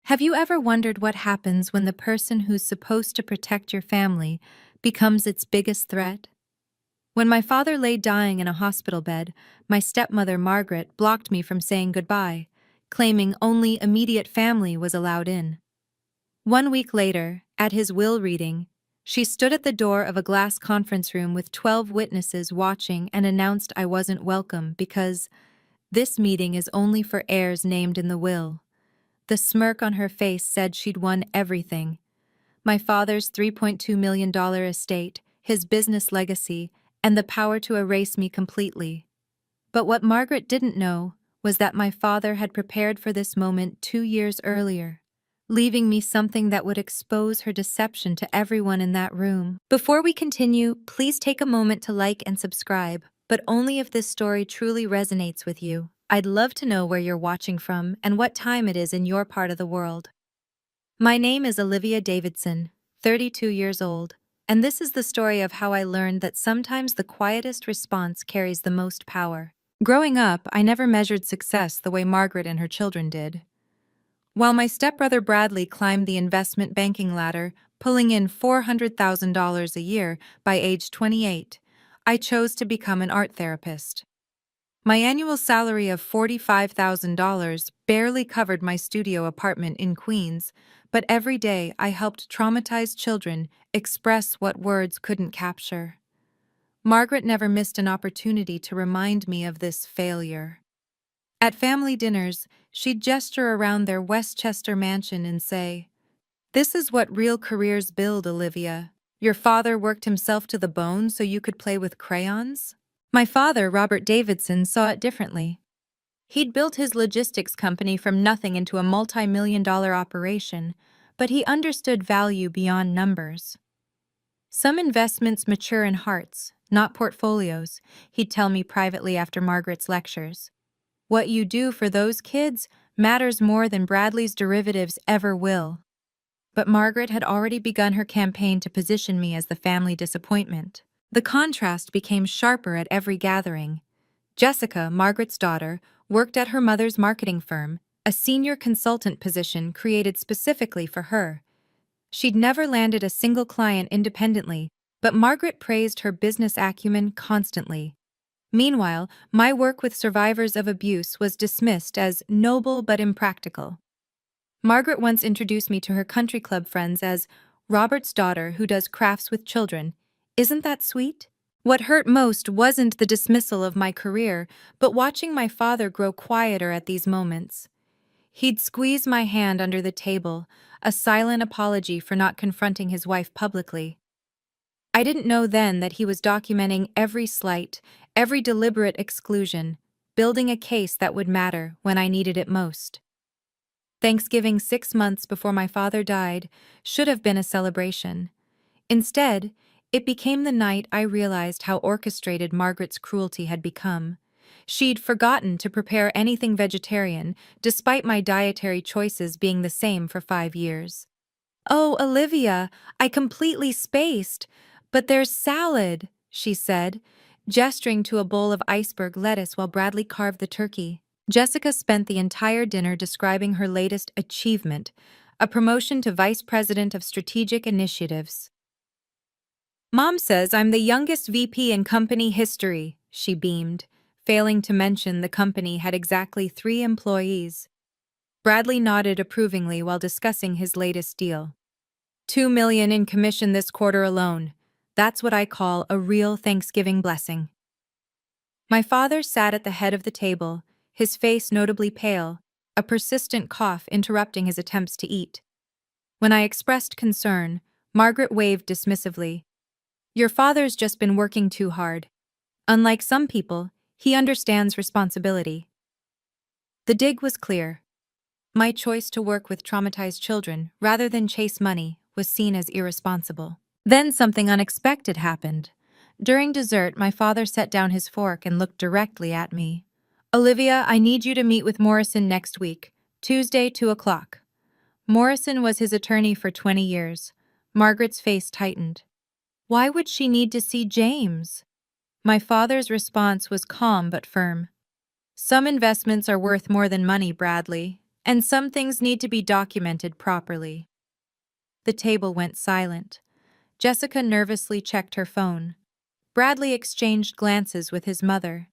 Have you ever wondered what happens when the person who's supposed to protect your family becomes its biggest threat? When my father lay dying in a hospital bed, my stepmother Margaret blocked me from saying goodbye, claiming only immediate family was allowed in. 1 week later, at his will reading, she stood at the door of a glass conference room with 12 witnesses watching and announced I wasn't welcome because this meeting is only for heirs named in the will. The smirk on her face said she'd won everything. My father's $3.2 million estate, his business legacy, and the power to erase me completely. But what Margaret didn't know was that my father had prepared for this moment 2 years earlier, leaving me something that would expose her deception to everyone in that room. Before we continue, please take a moment to like and subscribe, but only if this story truly resonates with you. I'd love to know where you're watching from and what time it is in your part of the world. My name is Olivia Davidson, 32 years old, and this is the story of how I learned that sometimes the quietest response carries the most power. Growing up, I never measured success the way Margaret and her children did. While my stepbrother Bradley climbed the investment banking ladder, pulling in $400,000 a year by age 28, I chose to become an art therapist. My annual salary of $45,000 barely covered my studio apartment in Queens, but every day I helped traumatized children express what words couldn't capture. Margaret never missed an opportunity to remind me of this failure. At family dinners, she'd gesture around their Westchester mansion and say, "This is what real careers build, Olivia. Your father worked himself to the bone so you could play with crayons?" My father, Robert Davidson, saw it differently. He'd built his logistics company from nothing into a multi-million-dollar operation, but he understood value beyond numbers. Some investments mature in hearts, not portfolios, he'd tell me privately after Margaret's lectures. What you do for those kids matters more than Bradley's derivatives ever will. But Margaret had already begun her campaign to position me as the family disappointment. The contrast became sharper at every gathering. Jessica, Margaret's daughter, worked at her mother's marketing firm, a senior consultant position created specifically for her. She'd never landed a single client independently, but Margaret praised her business acumen constantly. Meanwhile, my work with survivors of abuse was dismissed as noble but impractical. Margaret once introduced me to her country club friends as Robert's daughter who does crafts with children. Isn't that sweet? What hurt most wasn't the dismissal of my career, but watching my father grow quieter at these moments. He'd squeeze my hand under the table, a silent apology for not confronting his wife publicly. I didn't know then that he was documenting every slight, every deliberate exclusion, building a case that would matter when I needed it most. Thanksgiving 6 months before my father died should have been a celebration. Instead, it became the night I realized how orchestrated Margaret's cruelty had become. She'd forgotten to prepare anything vegetarian, despite my dietary choices being the same for 5 years. "Oh, Olivia, I completely spaced. But there's salad," she said, gesturing to a bowl of iceberg lettuce while Bradley carved the turkey. Jessica spent the entire dinner describing her latest achievement, a promotion to Vice President of Strategic Initiatives. "Mom says I'm the youngest VP in company history," she beamed, failing to mention the company had exactly 3 employees. Bradley nodded approvingly while discussing his latest deal. $2 million in commission this quarter alone. That's what I call a real Thanksgiving blessing." My father sat at the head of the table, his face notably pale, a persistent cough interrupting his attempts to eat. When I expressed concern, Margaret waved dismissively. "Your father's just been working too hard. Unlike some people, he understands responsibility." The dig was clear. My choice to work with traumatized children rather than chase money was seen as irresponsible. Then something unexpected happened. During dessert, my father set down his fork and looked directly at me. "Olivia, I need you to meet with Morrison next week, Tuesday, 2 o'clock. Morrison was his attorney for 20 years. Margaret's face tightened. Why would she need to see James? My father's response was calm but firm. "Some investments are worth more than money, Bradley, And some things need to be documented properly. The table went silent. Jessica nervously checked her phone. Bradley exchanged glances with his mother.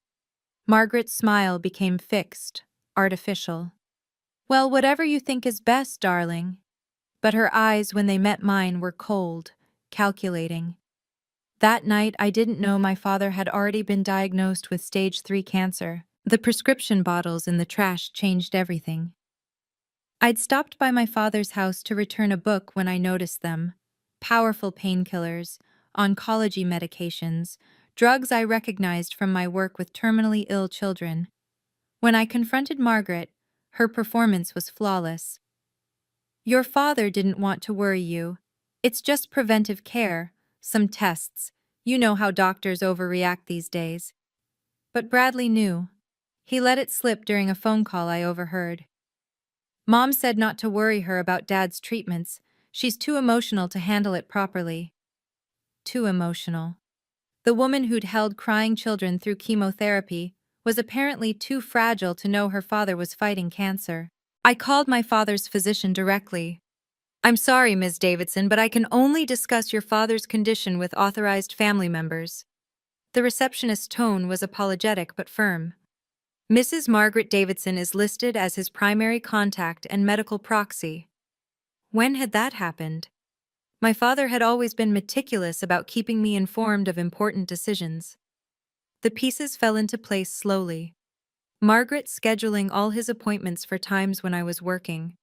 Margaret's smile became fixed, artificial. Well, whatever you think is best, darling. But her eyes, when they met mine, were cold, calculating. That night, I didn't know my father had already been diagnosed with stage 3 cancer. The prescription bottles in the trash changed everything. I'd stopped by my father's house to return a book when I noticed them. Powerful painkillers, oncology medications, drugs I recognized from my work with terminally ill children. When I confronted Margaret, her performance was flawless. Your father didn't want to worry you. It's just preventive care, some tests. You know how doctors overreact these days. But Bradley knew. He let it slip during a phone call I overheard. Mom said not to worry her about Dad's treatments. She's too emotional to handle it properly. Too emotional. The woman who'd held crying children through chemotherapy was apparently too fragile to know her father was fighting cancer. I called my father's physician directly. I'm sorry, Ms. Davidson, but I can only discuss your father's condition with authorized family members. The receptionist's tone was apologetic but firm. Mrs. Margaret Davidson is listed as his primary contact and medical proxy. When had that happened? My father had always been meticulous about keeping me informed of important decisions. The pieces fell into place slowly. Margaret scheduling all his appointments for times when I was working.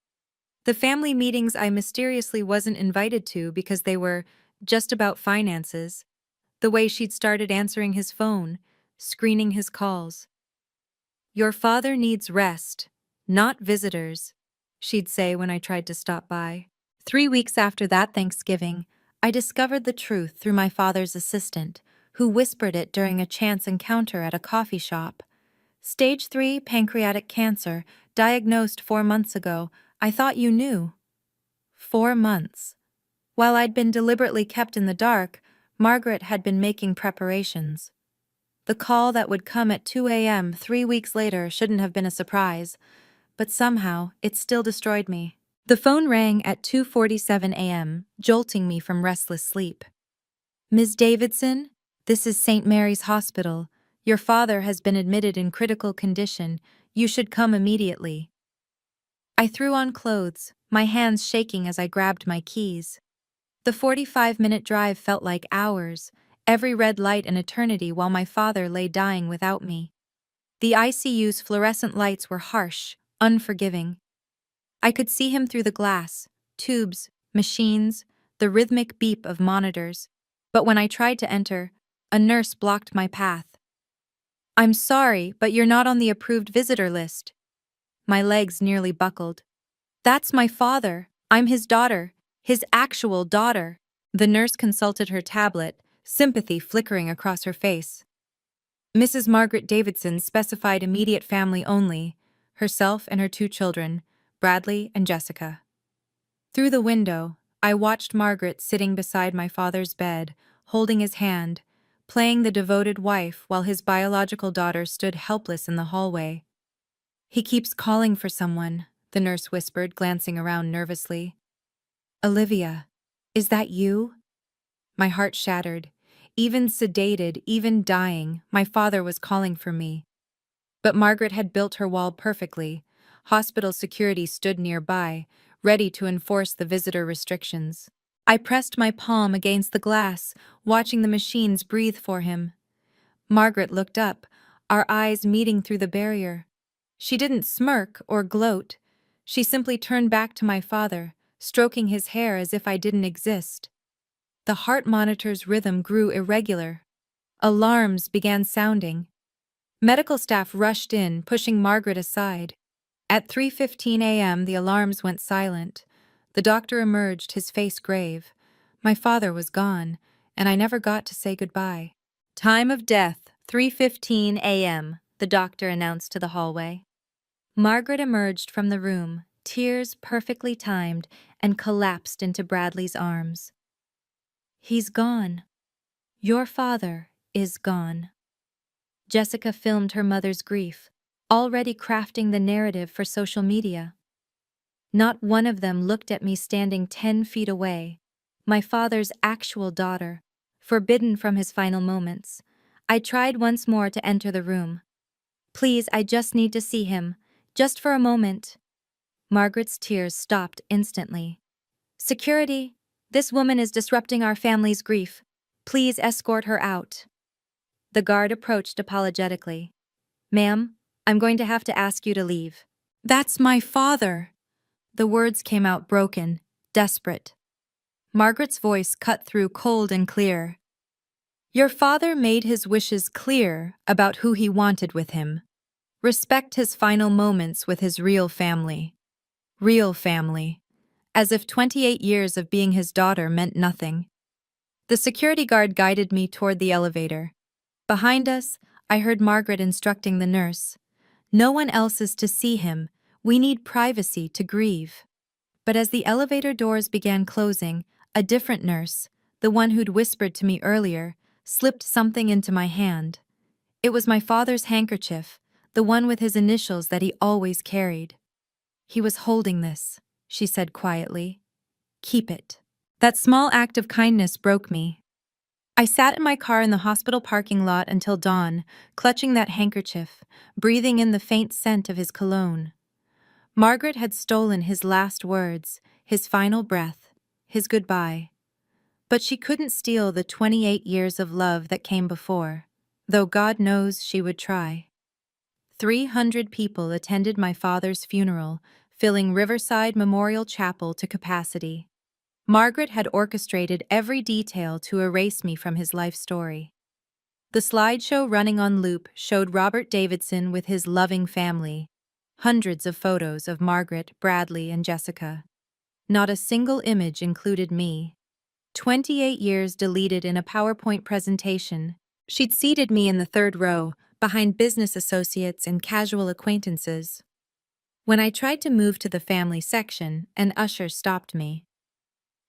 The family meetings I mysteriously wasn't invited to because they were just about finances. The way she'd started answering his phone, screening his calls. Your father needs rest, not visitors, she'd say when I tried to stop by. 3 weeks after that Thanksgiving, I discovered the truth through my father's assistant, who whispered it during a chance encounter at a coffee shop. Stage 3 pancreatic cancer, diagnosed 4 months ago. I thought you knew. 4 months. While I'd been deliberately kept in the dark, Margaret had been making preparations. The call that would come at 2 a.m. 3 weeks later shouldn't have been a surprise, but somehow it still destroyed me. The phone rang at 2:47 a.m., jolting me from restless sleep. Ms. Davidson, this is St. Mary's Hospital. Your father has been admitted in critical condition. You should come immediately. I threw on clothes, my hands shaking as I grabbed my keys. The 45-minute drive felt like hours, every red light an eternity while my father lay dying without me. The ICU's fluorescent lights were harsh, unforgiving. I could see him through the glass, tubes, machines, the rhythmic beep of monitors. But when I tried to enter, a nurse blocked my path. I'm sorry, but you're not on the approved visitor list. My legs nearly buckled. That's my father. I'm his daughter. His actual daughter. The nurse consulted her tablet, sympathy flickering across her face. Mrs. Margaret Davidson specified immediate family only, herself and her 2 children, Bradley and Jessica. Through the window, I watched Margaret sitting beside my father's bed, holding his hand, playing the devoted wife while his biological daughter stood helpless in the hallway. He keeps calling for someone, the nurse whispered, glancing around nervously. Olivia, is that you? My heart shattered. Even sedated, even dying, my father was calling for me. But Margaret had built her wall perfectly. Hospital security stood nearby, ready to enforce the visitor restrictions. I pressed my palm against the glass, watching the machines breathe for him. Margaret looked up, our eyes meeting through the barrier. She didn't smirk or gloat. She simply turned back to my father, stroking his hair as if I didn't exist. The heart monitor's rhythm grew irregular. Alarms began sounding. Medical staff rushed in, pushing Margaret aside. At 3:15 a.m., the alarms went silent. The doctor emerged, his face grave. My father was gone, and I never got to say goodbye. Time of death, 3:15 a.m., the doctor announced to the hallway. Margaret emerged from the room, tears perfectly timed, and collapsed into Bradley's arms. He's gone. Your father is gone. Jessica filmed her mother's grief, already crafting the narrative for social media. Not one of them looked at me standing 10 feet away. My father's actual daughter, forbidden from his final moments. I tried once more to enter the room. Please, I just need to see him. Just for a moment. Margaret's tears stopped instantly. Security! This woman is disrupting our family's grief. Please escort her out. The guard approached apologetically. Ma'am, I'm going to have to ask you to leave. That's my father. The words came out broken, desperate. Margaret's voice cut through cold and clear. Your father made his wishes clear about who he wanted with him. Respect his final moments with his real family. Real family. As if 28 years of being his daughter meant nothing. The security guard guided me toward the elevator. Behind us, I heard Margaret instructing the nurse. No one else is to see him. We need privacy to grieve. But as the elevator doors began closing, a different nurse, the one who'd whispered to me earlier, slipped something into my hand. It was my father's handkerchief, the one with his initials that he always carried. He was holding this, she said quietly. Keep it. That small act of kindness broke me. I sat in my car in the hospital parking lot until dawn, clutching that handkerchief, breathing in the faint scent of his cologne. Margaret had stolen his last words, his final breath, his goodbye. But she couldn't steal the 28 years of love that came before, though God knows she would try. 300 people attended my father's funeral, filling Riverside Memorial Chapel to capacity. Margaret had orchestrated every detail to erase me from his life story. The slideshow running on loop showed Robert Davidson with his loving family. Hundreds of photos of Margaret, Bradley, and Jessica. Not a single image included me. 28 years deleted in a PowerPoint presentation. She'd seated me in the third row, behind business associates and casual acquaintances. When I tried to move to the family section, an usher stopped me.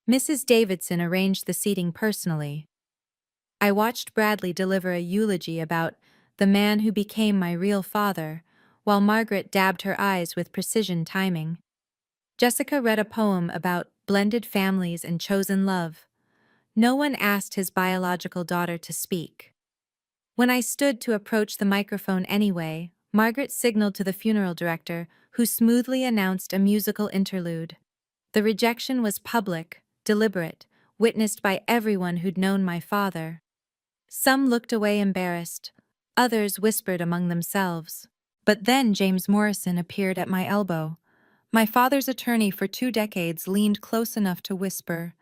Mrs. Davidson arranged the seating personally. I watched Bradley deliver a eulogy about the man who became my real father, while Margaret dabbed her eyes with precision timing. Jessica read a poem about blended families and chosen love. No one asked his biological daughter to speak. When I stood to approach the microphone anyway, Margaret signaled to the funeral director, who smoothly announced a musical interlude. The rejection was public, deliberate, witnessed by everyone who'd known my father. Some looked away embarrassed, others whispered among themselves. But then James Morrison appeared at my elbow. My father's attorney for 2 decades leaned close enough to whisper,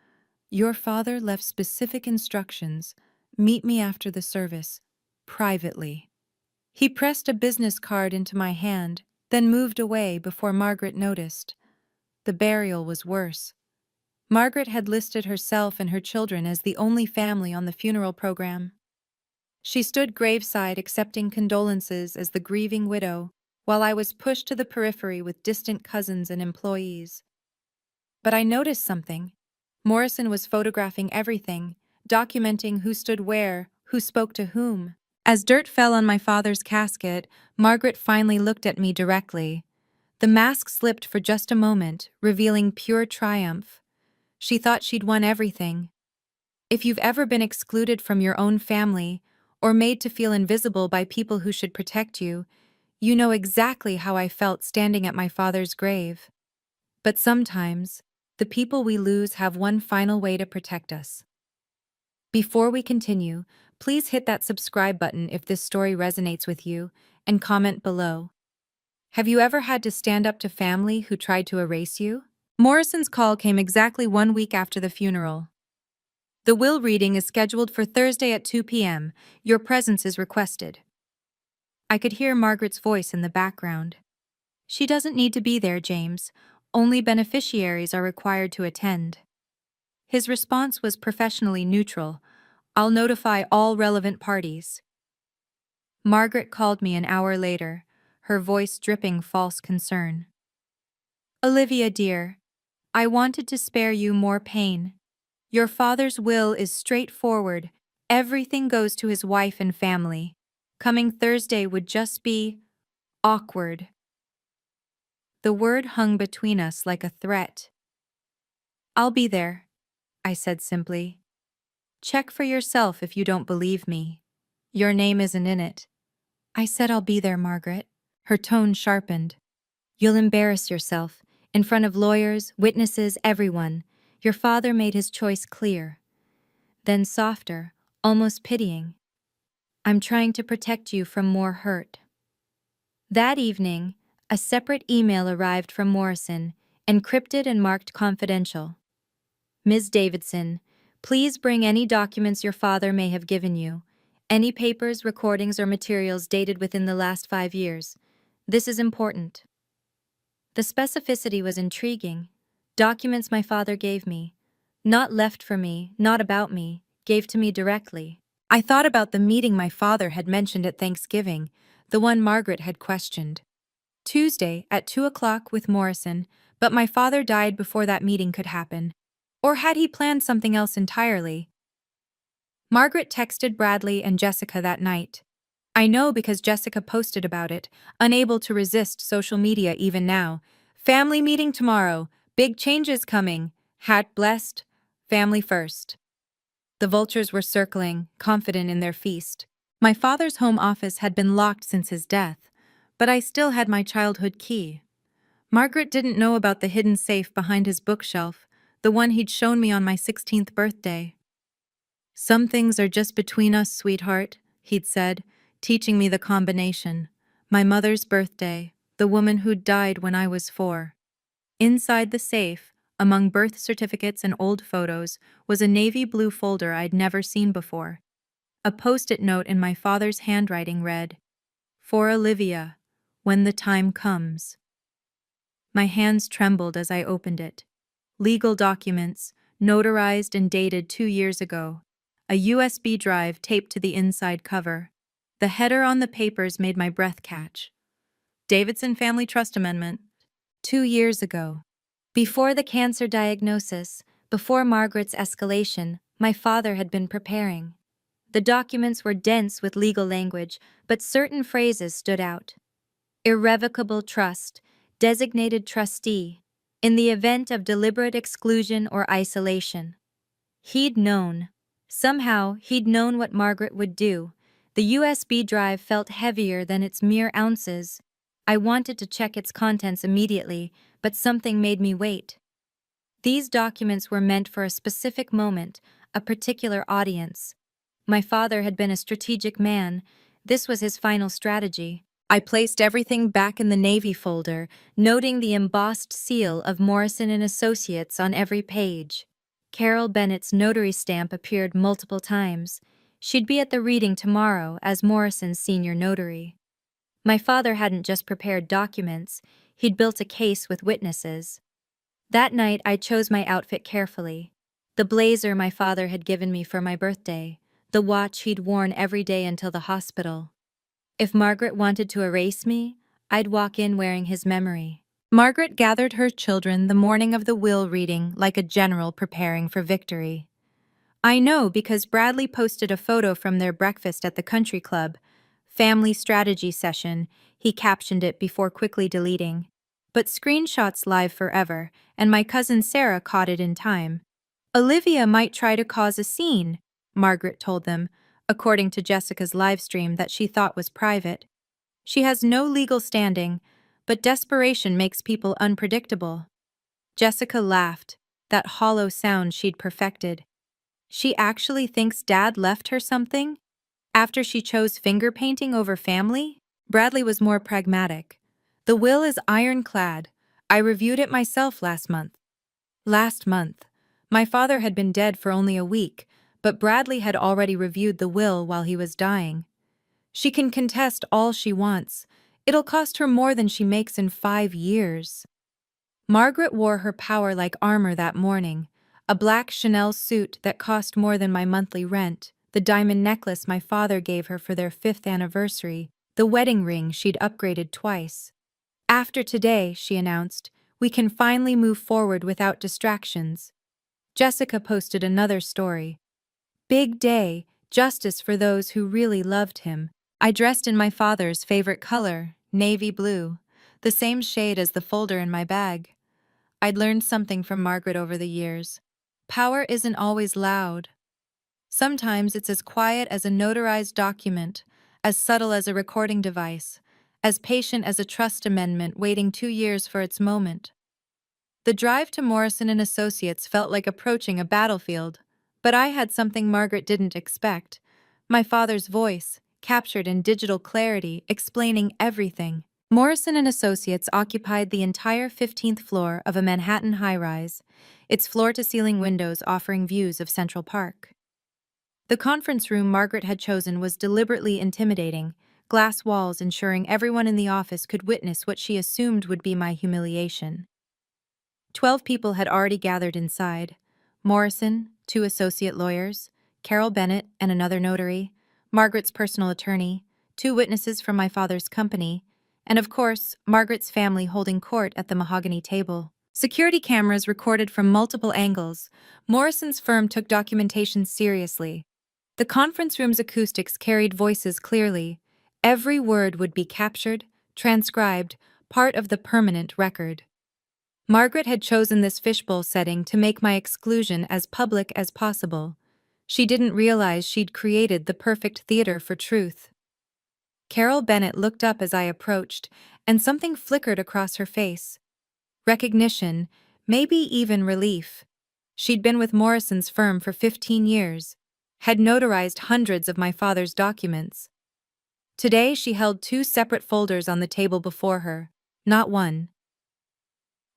"Your father left specific instructions. Meet me after the service, privately." He pressed a business card into my hand, then moved away before Margaret noticed. The burial was worse. Margaret had listed herself and her children as the only family on the funeral program. She stood graveside accepting condolences as the grieving widow, while I was pushed to the periphery with distant cousins and employees. But I noticed something. Morrison was photographing everything, documenting who stood where, who spoke to whom. As dirt fell on my father's casket, Margaret finally looked at me directly. The mask slipped for just a moment, revealing pure triumph. She thought she'd won everything. If you've ever been excluded from your own family, or made to feel invisible by people who should protect you, you know exactly how I felt standing at my father's grave. But sometimes, the people we lose have one final way to protect us. Before we continue, please hit that subscribe button if this story resonates with you, and comment below. Have you ever had to stand up to family who tried to erase you? Morrison's call came exactly 1 week after the funeral. The will reading is scheduled for Thursday at 2 p.m. Your presence is requested. I could hear Margaret's voice in the background. She doesn't need to be there, James. Only beneficiaries are required to attend. His response was professionally neutral. I'll notify all relevant parties. Margaret called me an hour later, her voice dripping false concern. Olivia, dear, I wanted to spare you more pain. Your father's will is straightforward. Everything goes to his wife and family. Coming Thursday would just be awkward. The word hung between us like a threat. "I'll be there," I said simply. "Check for yourself if you don't believe me. Your name isn't in it." "I said I'll be there, Margaret." Her tone sharpened. "You'll embarrass yourself, in front of lawyers, witnesses, everyone. Your father made his choice clear." Then softer, almost pitying. "I'm trying to protect you from more hurt." That evening, a separate email arrived from Morrison, encrypted and marked confidential. "Ms. Davidson, please bring any documents your father may have given you. Any papers, recordings, or materials dated within the last 5 years. This is important." The specificity was intriguing. Documents my father gave me. Not left for me, not about me, gave to me directly. I thought about the meeting my father had mentioned at Thanksgiving, the one Margaret had questioned. Tuesday at 2 o'clock with Morrison, but my father died before that meeting could happen. Or had he planned something else entirely? Margaret texted Bradley and Jessica that night. I know because Jessica posted about it, unable to resist social media even now. "Family meeting tomorrow. Big changes coming. Hat blessed. Family first." The vultures were circling, confident in their feast. My father's home office had been locked since his death, but I still had my childhood key. Margaret didn't know about the hidden safe behind his bookshelf, the one he'd shown me on my 16th birthday. "Some things are just between us, sweetheart," he'd said, teaching me the combination. My mother's birthday, the woman who'd died when I was 4. Inside the safe, among birth certificates and old photos, was a navy blue folder I'd never seen before. A post-it note in my father's handwriting read, "For Olivia, when the time comes." My hands trembled as I opened it. Legal documents, notarized and dated 2 years ago. A USB drive taped to the inside cover. The header on the papers made my breath catch. "Davidson Family Trust Amendment. 2 years ago." Before the cancer diagnosis, before Margaret's escalation, my father had been preparing. The documents were dense with legal language, but certain phrases stood out. Irrevocable trust, designated trustee, in the event of deliberate exclusion or isolation. He'd known. Somehow, he'd known what Margaret would do. The USB drive felt heavier than its mere ounces. I wanted to check its contents immediately, but something made me wait. These documents were meant for a specific moment, a particular audience. My father had been a strategic man. This was his final strategy. I placed everything back in the Navy folder, noting the embossed seal of Morrison and Associates on every page. Carol Bennett's notary stamp appeared multiple times. She'd be at the reading tomorrow as Morrison's senior notary. My father hadn't just prepared documents, he'd built a case with witnesses. That night I chose my outfit carefully. The blazer my father had given me for my birthday, the watch he'd worn every day until the hospital. If Margaret wanted to erase me, I'd walk in wearing his memory. Margaret gathered her children the morning of the will reading like a general preparing for victory. I know because Bradley posted a photo from their breakfast at the country club. "Family strategy session," he captioned it before quickly deleting. But screenshots live forever, and my cousin Sarah caught it in time. "Olivia might try to cause a scene," Margaret told them, according to Jessica's livestream that she thought was private. "She has no legal standing, but desperation makes people unpredictable." Jessica laughed, that hollow sound she'd perfected. She actually thinks Dad left her something? After she chose finger painting over family? Bradley was more pragmatic. "The will is ironclad. I reviewed it myself last month." Last month. My father had been dead for only a week, but Bradley had already reviewed the will while he was dying. "She can contest all she wants. It'll cost her more than she makes in 5 years." Margaret wore her power like armor that morning, a black Chanel suit that cost more than my monthly rent, the diamond necklace my father gave her for their 5th anniversary, the wedding ring she'd upgraded twice. "After today," she announced, "we can finally move forward without distractions." Jessica posted another story. "Big day, justice for those who really loved him." I dressed in my father's favorite color, navy blue. the same shade as the folder in my bag. I'd learned something from Margaret over the years. Power isn't always loud. Sometimes it's as quiet as a notarized document, as subtle as a recording device, as patient as a trust amendment waiting 2 years for its moment. The drive to Morrison and Associates felt like approaching a battlefield, but I had something Margaret didn't expect. My father's voice, captured in digital clarity, explaining everything. Morrison and Associates occupied the entire 15th floor of a Manhattan high-rise, its floor-to-ceiling windows offering views of Central Park. The conference room Margaret had chosen was deliberately intimidating, glass walls ensuring everyone in the office could witness what she assumed would be my humiliation. 12 people had already gathered inside: Morrison, 2 associate lawyers, Carol Bennett and another notary, Margaret's personal attorney, 2 witnesses from my father's company, and of course, Margaret's family holding court at the mahogany table. Security cameras recorded from multiple angles. Morrison's firm took documentation seriously. The conference room's acoustics carried voices clearly. Every word would be captured, transcribed, part of the permanent record. Margaret had chosen this fishbowl setting to make my exclusion as public as possible. She didn't realize she'd created the perfect theater for truth. Carol Bennett looked up as I approached, and something flickered across her face. Recognition, maybe even relief. She'd been with Morrison's firm for 15 years, had notarized hundreds of my father's documents. Today she held 2 separate folders on the table before her, not one.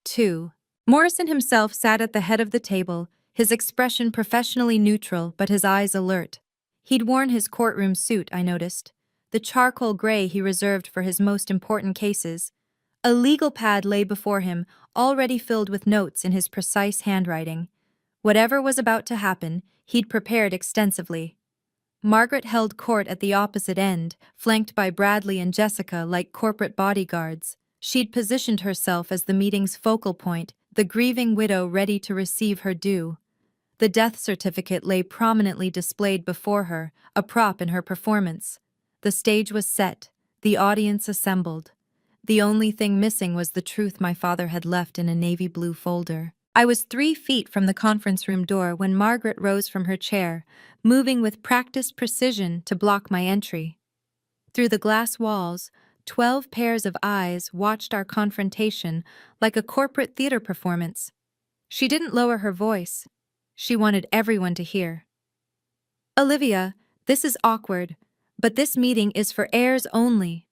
2. Morrison himself sat at the head of the table, his expression professionally neutral but his eyes alert. He'd worn his courtroom suit, I noticed, the charcoal gray he reserved for his most important cases. A legal pad lay before him, already filled with notes in his precise handwriting. Whatever was about to happen, he'd prepared extensively. Margaret held court at the opposite end, flanked by Bradley and Jessica like corporate bodyguards. She'd positioned herself as the meeting's focal point, the grieving widow ready to receive her due. The death certificate lay prominently displayed before her, a prop in her performance. The stage was set, the audience assembled. The only thing missing was the truth my father had left in a navy blue folder. I was 3 feet from the conference room door when Margaret rose from her chair, moving with practiced precision to block my entry. Through the glass walls, 12 pairs of eyes watched our confrontation like a corporate theater performance. She didn't lower her voice. She wanted everyone to hear. "Olivia, this is awkward, but this meeting is for heirs only."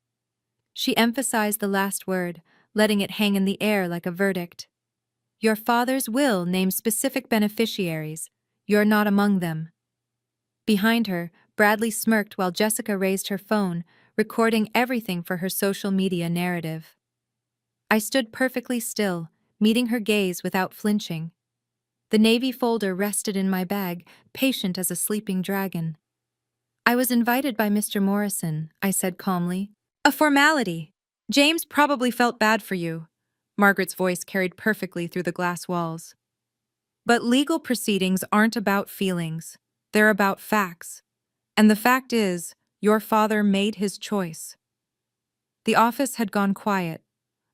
She emphasized the last word, letting it hang in the air like a verdict. "Your father's will names specific beneficiaries. You're not among them." Behind her, Bradley smirked while Jessica raised her phone, recording everything for her social media narrative. I stood perfectly still, meeting her gaze without flinching. The navy folder rested in my bag, patient as a sleeping dragon. "I was invited by Mr. Morrison," I said calmly. "A formality. James probably felt bad for you." Margaret's voice carried perfectly through the glass walls. "But legal proceedings aren't about feelings. They're about facts. And the fact is, your father made his choice." The office had gone quiet.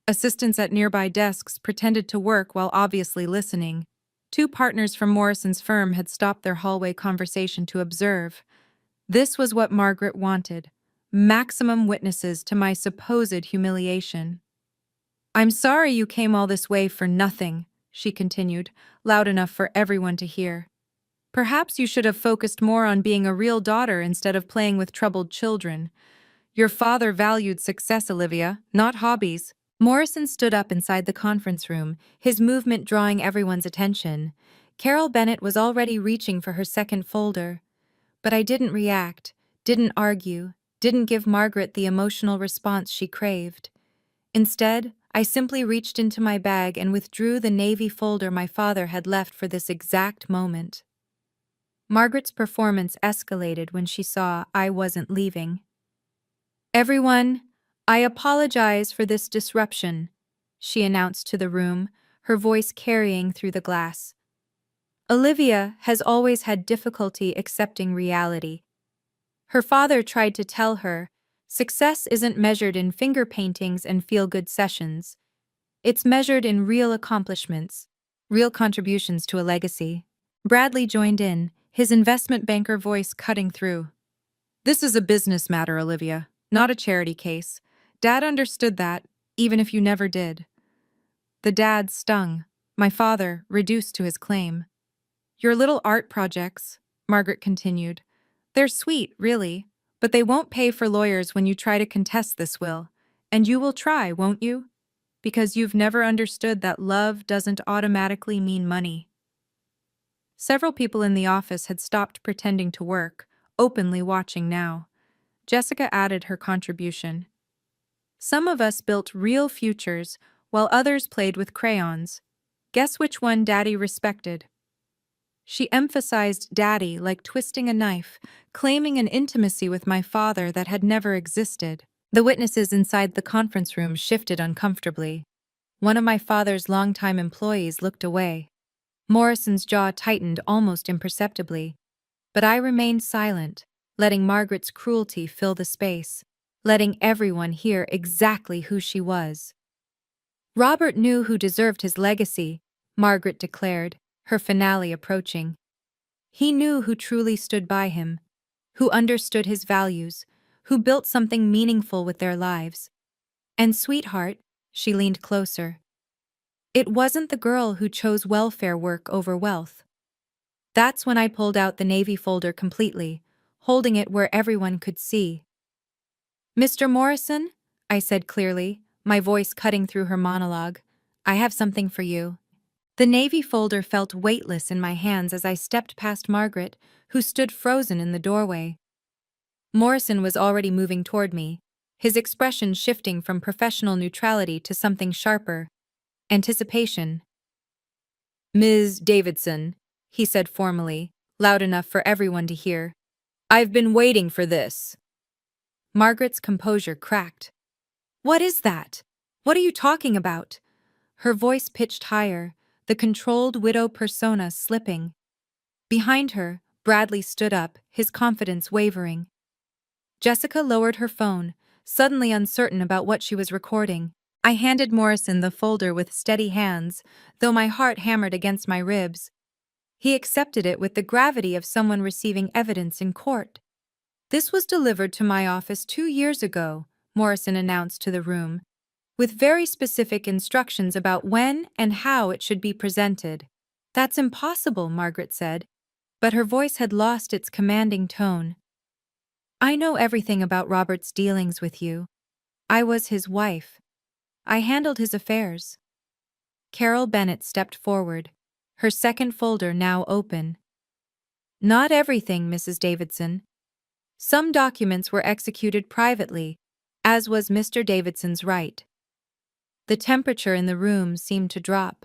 Assistants at nearby desks pretended to work while obviously listening. 2 partners from Morrison's firm had stopped their hallway conversation to observe. This was what Margaret wanted: maximum witnesses to my supposed humiliation. "I'm sorry you came all this way for nothing," she continued, loud enough for everyone to hear. "Perhaps you should have focused more on being a real daughter instead of playing with troubled children. Your father valued success, Olivia, not hobbies." Morrison stood up inside the conference room, his movement drawing everyone's attention. Carol Bennett was already reaching for her second folder. But I didn't react, didn't argue, didn't give Margaret the emotional response she craved. Instead, I simply reached into my bag and withdrew the navy folder my father had left for this exact moment. Margaret's performance escalated when she saw I wasn't leaving. "Everyone, I apologize for this disruption," she announced to the room, her voice carrying through the glass. "Olivia has always had difficulty accepting reality. Her father tried to tell her, Success isn't measured in finger paintings and feel-good sessions. It's measured in real accomplishments, real contributions to a legacy. Bradley joined in, his investment banker voice cutting through. This is a business matter, Olivia, not a charity case. Dad understood that, even if you never did. The dad stung. My father reduced to his claim. Your little art projects, Margaret continued. They're sweet, really, but they won't pay for lawyers when you try to contest this will. And you will try, won't you? Because you've never understood that love doesn't automatically mean money. Several people in the office had stopped pretending to work, openly watching now. Jessica added her contribution. Some of us built real futures, while others played with crayons. Guess which one Daddy respected? She emphasized Daddy like twisting a knife, claiming an intimacy with my father that had never existed. The witnesses inside the conference room shifted uncomfortably. One of my father's longtime employees looked away. Morrison's jaw tightened almost imperceptibly. But I remained silent, letting Margaret's cruelty fill the space, letting everyone hear exactly who she was. Robert knew who deserved his legacy, Margaret declared, her finale approaching. He knew who truly stood by him, who understood his values, who built something meaningful with their lives. And sweetheart, she leaned closer. It wasn't the girl who chose welfare work over wealth. That's when I pulled out the Navy folder completely, holding it where everyone could see. Mr. Morrison, I said clearly, my voice cutting through her monologue, I have something for you. The Navy folder felt weightless in my hands as I stepped past Margaret, who stood frozen in the doorway. Morrison was already moving toward me, his expression shifting from professional neutrality to something sharper. Anticipation. Ms. Davidson, he said formally, loud enough for everyone to hear. I've been waiting for this. Margaret's composure cracked. What is that? What are you talking about? Her voice pitched higher, the controlled widow persona slipping. Behind her, Bradley stood up, his confidence wavering. Jessica lowered her phone, suddenly uncertain about what she was recording. I handed Morrison the folder with steady hands, though my heart hammered against my ribs. He accepted it with the gravity of someone receiving evidence in court. This was delivered to my office 2 years ago, Morrison announced to the room, with very specific instructions about when and how it should be presented. That's impossible, Margaret said, but her voice had lost its commanding tone. I know everything about Robert's dealings with you. I was his wife. I handled his affairs. Carol Bennett stepped forward, her second folder now open. Not everything, Mrs. Davidson. Some documents were executed privately, as was Mr. Davidson's right. The temperature in the room seemed to drop.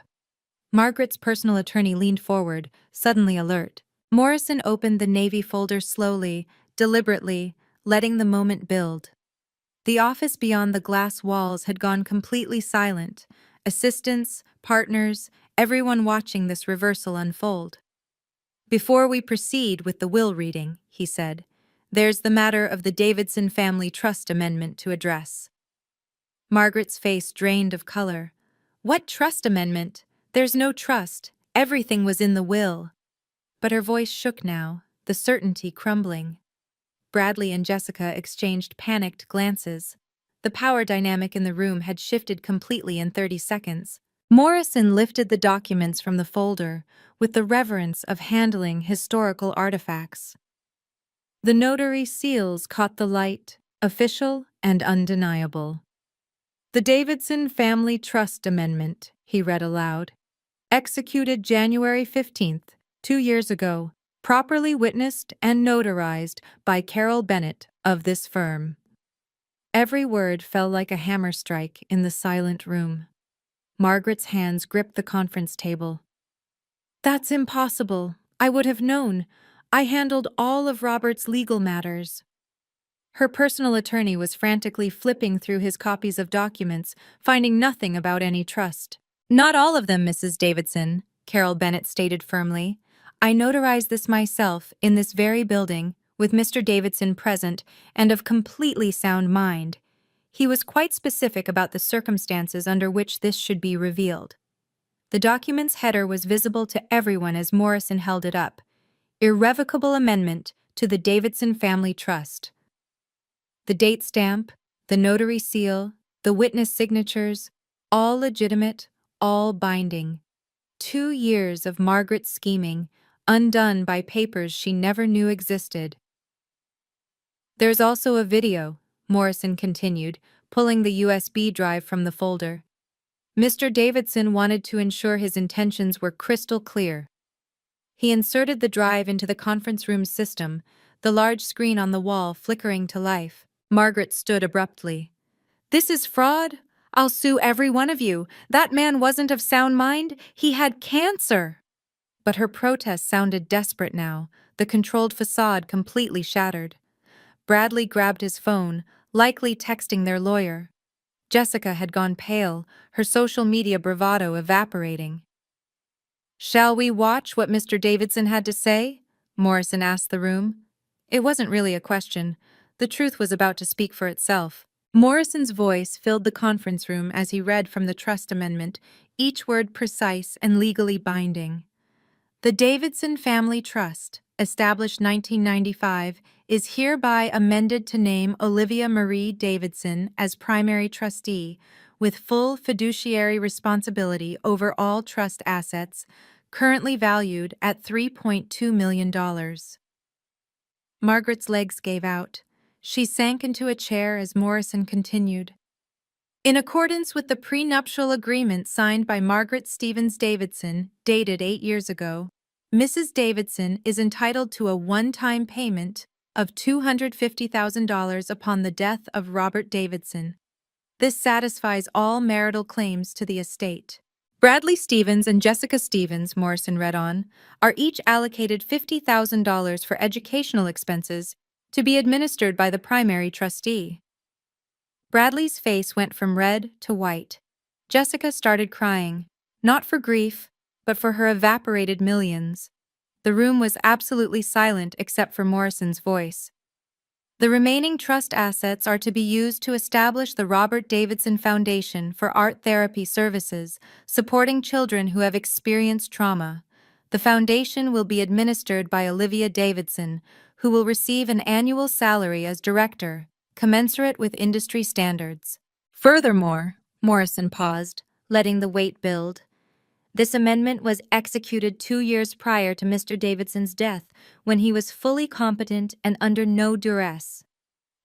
Margaret's personal attorney leaned forward, suddenly alert. Morrison opened the Navy folder slowly, deliberately, letting the moment build. The office beyond the glass walls had gone completely silent, assistants, partners, everyone watching this reversal unfold. Before we proceed with the will reading, he said, there's the matter of the Davidson Family Trust Amendment to address. Margaret's face drained of color. What trust amendment? There's no trust. Everything was in the will. But her voice shook now, the certainty crumbling. Bradley and Jessica exchanged panicked glances. The power dynamic in the room had shifted completely in 30 seconds. Morrison lifted the documents from the folder with the reverence of handling historical artifacts. The notary seals caught the light, official and undeniable. The Davidson Family Trust Amendment, he read aloud. Executed January 15th, 2 years ago. Properly witnessed and notarized by Carol Bennett of this firm. Every word fell like a hammer strike in the silent room. Margaret's hands gripped the conference table. That's impossible. I would have known. I handled all of Robert's legal matters. Her personal attorney was frantically flipping through his copies of documents, finding nothing about any trust. Not all of them, Mrs. Davidson, Carol Bennett stated firmly. I notarized this myself, in this very building, with Mr. Davidson present and of completely sound mind. He was quite specific about the circumstances under which this should be revealed. The document's header was visible to everyone as Morrison held it up. Irrevocable amendment to the Davidson Family Trust. The date stamp, the notary seal, the witness signatures, all legitimate, all binding. 2 years of Margaret's scheming, undone by papers she never knew existed. There's also a video, Morrison continued, pulling the USB drive from the folder. Mr. Davidson wanted to ensure his intentions were crystal clear. He inserted the drive into the conference room system, the large screen on the wall flickering to life. Margaret stood abruptly. "This is fraud. I'll sue every one of you. That man wasn't of sound mind. He had cancer." But her protest sounded desperate now, the controlled facade completely shattered. Bradley grabbed his phone, likely texting their lawyer. Jessica had gone pale, her social media bravado evaporating. "Shall we watch what Mr. Davidson had to say?" Morrison asked the room. It wasn't really a question. The truth was about to speak for itself. Morrison's voice filled the conference room as he read from the trust amendment, each word precise and legally binding. The Davidson Family Trust, established 1995, is hereby amended to name Olivia Marie Davidson as primary trustee, with full fiduciary responsibility over all trust assets, currently valued at $3.2 million. Margaret's legs gave out. She sank into a chair as Morrison continued. In accordance with the prenuptial agreement signed by Margaret Stevens Davidson, dated 8 years ago, Mrs. Davidson is entitled to a one-time payment of $250,000 upon the death of Robert Davidson. This satisfies all marital claims to the estate. Bradley Stevens and Jessica Stevens, Morrison read on, are each allocated $50,000 for educational expenses to be administered by the primary trustee. Bradley's face went from red to white. Jessica started crying, not for grief, but for her evaporated millions. The room was absolutely silent except for Morrison's voice. The remaining trust assets are to be used to establish the Robert Davidson Foundation for Art Therapy Services, supporting children who have experienced trauma. The foundation will be administered by Olivia Davidson, who will receive an annual salary as director, commensurate with industry standards. Furthermore, Morrison paused, letting the weight build. This amendment was executed 2 years prior to Mr. Davidson's death, when he was fully competent and under no duress.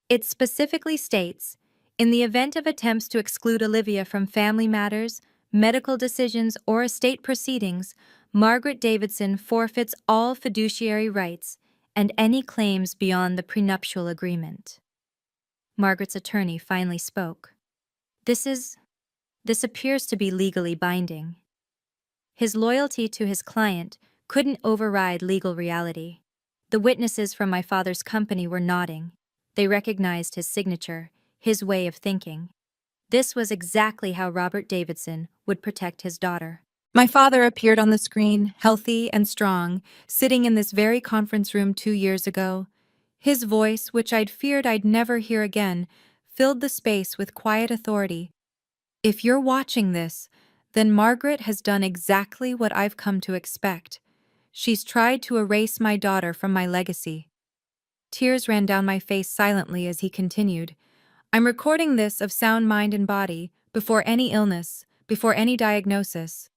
It specifically states, in the event of attempts to exclude Olivia from family matters, medical decisions, or estate proceedings, Margaret Davidson forfeits all fiduciary rights and any claims beyond the prenuptial agreement. Margaret's attorney finally spoke. This appears to be legally binding. His loyalty to his client couldn't override legal reality. The witnesses from my father's company were nodding. They recognized his signature, his way of thinking. This was exactly how Robert Davidson would protect his daughter. My father appeared on the screen, healthy and strong, sitting in this very conference room 2 years ago. His voice, which I'd feared I'd never hear again, filled the space with quiet authority. If you're watching this, then Margaret has done exactly what I've come to expect. She's tried to erase my daughter from my legacy. Tears ran down my face silently as he continued. I'm recording this of sound mind and body, before any illness, before any diagnosis.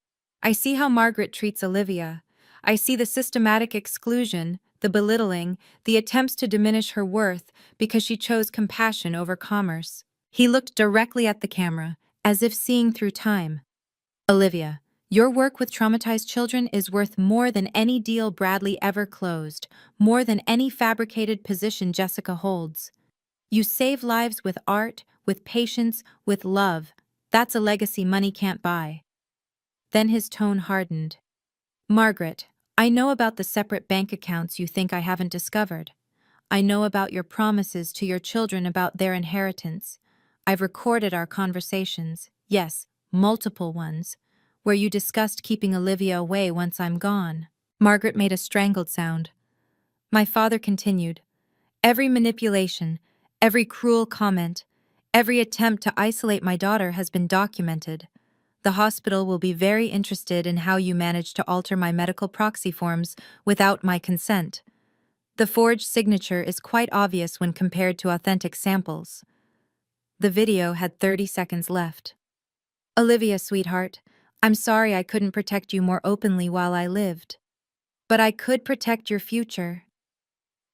I see how Margaret treats Olivia. I see the systematic exclusion, the belittling, the attempts to diminish her worth because she chose compassion over commerce. He looked directly at the camera, as if seeing through time. Olivia, your work with traumatized children is worth more than any deal Bradley ever closed, more than any fabricated position Jessica holds. You save lives with art, with patience, with love. That's a legacy money can't buy. Then his tone hardened. Margaret, I know about the separate bank accounts you think I haven't discovered. I know about your promises to your children about their inheritance. I've recorded our conversations, yes, multiple ones, where you discussed keeping Olivia away once I'm gone. Margaret made a strangled sound. My father continued, Every manipulation, every cruel comment, every attempt to isolate my daughter has been documented. The hospital will be very interested in how you managed to alter my medical proxy forms without my consent. The forged signature is quite obvious when compared to authentic samples. The video had 30 seconds left. Olivia, sweetheart, I'm sorry I couldn't protect you more openly while I lived. But I could protect your future.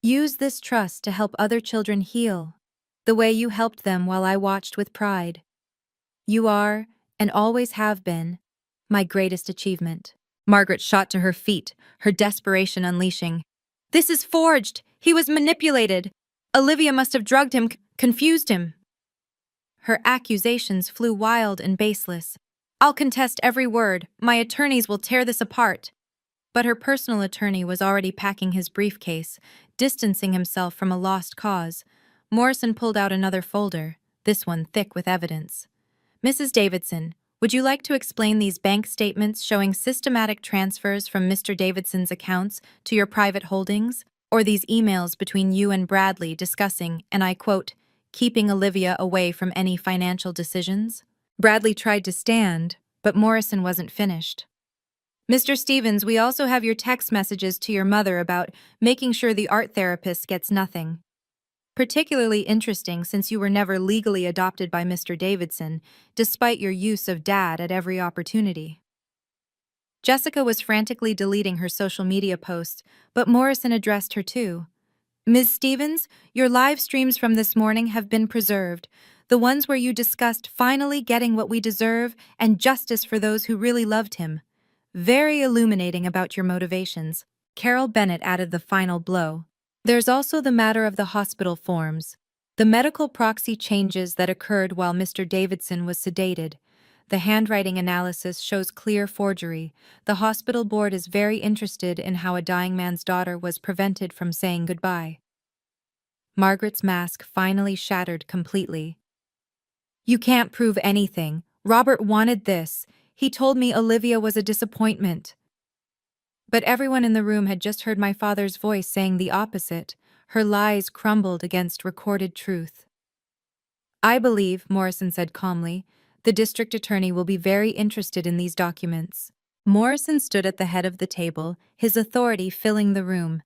Use this trust to help other children heal, the way you helped them while I watched with pride. You are, and always have been, my greatest achievement. Margaret shot to her feet, her desperation unleashing. This is forged! He was manipulated! Olivia must have drugged him, confused him. Her accusations flew wild and baseless. I'll contest every word. My attorneys will tear this apart. But her personal attorney was already packing his briefcase, distancing himself from a lost cause. Morrison pulled out another folder, this one thick with evidence. Mrs. Davidson, would you like to explain these bank statements showing systematic transfers from Mr. Davidson's accounts to your private holdings? Or these emails between you and Bradley discussing, and I quote, keeping Olivia away from any financial decisions? Bradley tried to stand, but Morrison wasn't finished. Mr. Stevens, we also have your text messages to your mother about making sure the art therapist gets nothing. Particularly interesting since you were never legally adopted by Mr. Davidson, despite your use of Dad at every opportunity. Jessica was frantically deleting her social media posts, but Morrison addressed her too. Ms. Stevens, your live streams from this morning have been preserved, the ones where you discussed finally getting what we deserve and justice for those who really loved him. Very illuminating about your motivations. Carol Bennett added the final blow. There's also the matter of the hospital forms. The medical proxy changes that occurred while Mr. Davidson was sedated. The handwriting analysis shows clear forgery. The hospital board is very interested in how a dying man's daughter was prevented from saying goodbye. Margaret's mask finally shattered completely. You can't prove anything. Robert wanted this. He told me Olivia was a disappointment. But everyone in the room had just heard my father's voice saying the opposite. Her lies crumbled against recorded truth. I believe, Morrison said calmly, the district attorney will be very interested in these documents. Morrison stood at the head of the table, his authority filling the room.